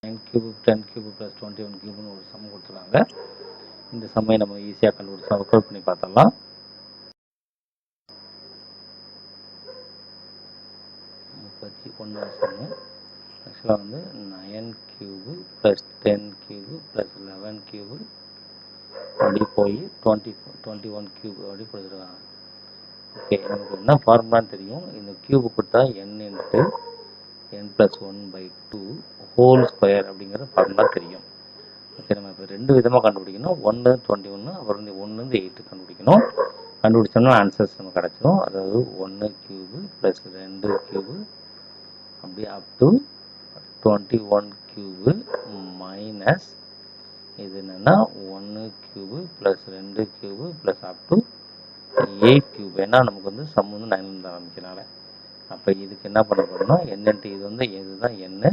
9 cube 10 cube plus 21 cubeன்னு ஒரு some கொடுத்துருக்காங்க. இந்த சம்மை நம்ம ஈஸியாக கண்டுபிடிச்சு ஒர்க் அவுட் பண்ணி பார்த்தரலாம். சம்மு ஆக்சுவலாக வந்து 9 cube plus 10 cube plus 11 cube அப்படி போய் 21 கியூப் அப்படி கொடுத்துருக்காங்க. ஓகே, நமக்கு என்ன ஃபார்முலான்னு தெரியும். இந்த கியூபு கொடுத்தா n into n + 1/2 whole square அப்படிங்கிற ஃபார்முலா தெரியும். ஓகே, நம்ம இப்போ ரெண்டு விதமாக கண்டுபிடிக்கணும். 1 21 அப்புறம் 1 8 கண்டுபிடிக்கணும். கண்டுபிடிச்சோம்னா ஆன்சர்ஸ் நமக்கு கிடச்சிரும். அதாவது 1 கியூபு ப்ளஸ் 2 கியூபு அப்படியே அப் டு 21 கியூபு மைனஸ் இது என்னென்னா 1 cube plus 2 cube plus up to 8 cube. ஏன்னா நமக்கு வந்து சம் வந்து 9 ஆரம்பிக்கிறனால. அப்போ இதுக்கு என்ன பண்ண போகிறோம்னா என்னன்ட்டு இது வந்து இதுதான் என்ன.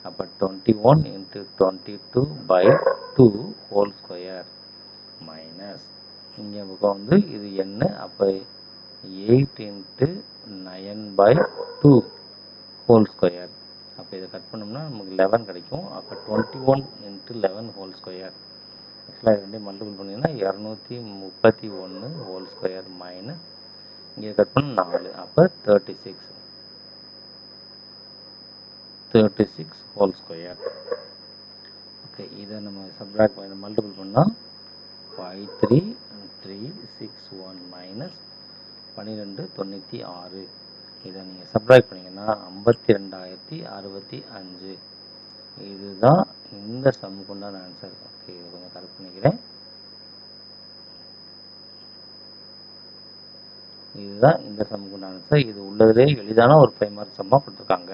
அப்போ 21 × 22/2 ஹோல் ஸ்கொயர் மைனஸ் இங்கே பக்கம் வந்து இது என்ன. அப்போ 8 × 9/2 ஹோல் ஸ்கொயர். அப்போ இதை கட் பண்ணோம்னா நமக்கு 11 கிடைக்கும். அப்போ 21 × 11 ஹோல் ஸ்கொயர். ஆக்சுவலாக இது ரெண்டையும் மல்டிபிள் பண்ணிங்கன்னா 231 ஹோல் ஸ்கொயர் மைனஸ் இங்கே கட் பண்ண 4. அப்போ 36 ஹோல் ஸ்கொயர். ஓகே, இதை நம்ம சப்ராக்ட் பண்ணி மல்டிபிள் பண்ணால் 53361 மைனஸ் 1296. இதை நீங்கள் சப்ராக்ட் பண்ணிங்கன்னா 52,065. இதுதான் இந்த சம்முக்கு உண்டான ஆன்சர். ஓகே, இதை கொஞ்சம் கரெக்ட் பண்ணிக்கிறேன். இதுதான் இந்த சம்முக்கு உண்டான ஆன்சர். இது உள்ளதிலே எளிதான ஒரு 5 மார்க் சம்மாக கொடுத்துருக்காங்க.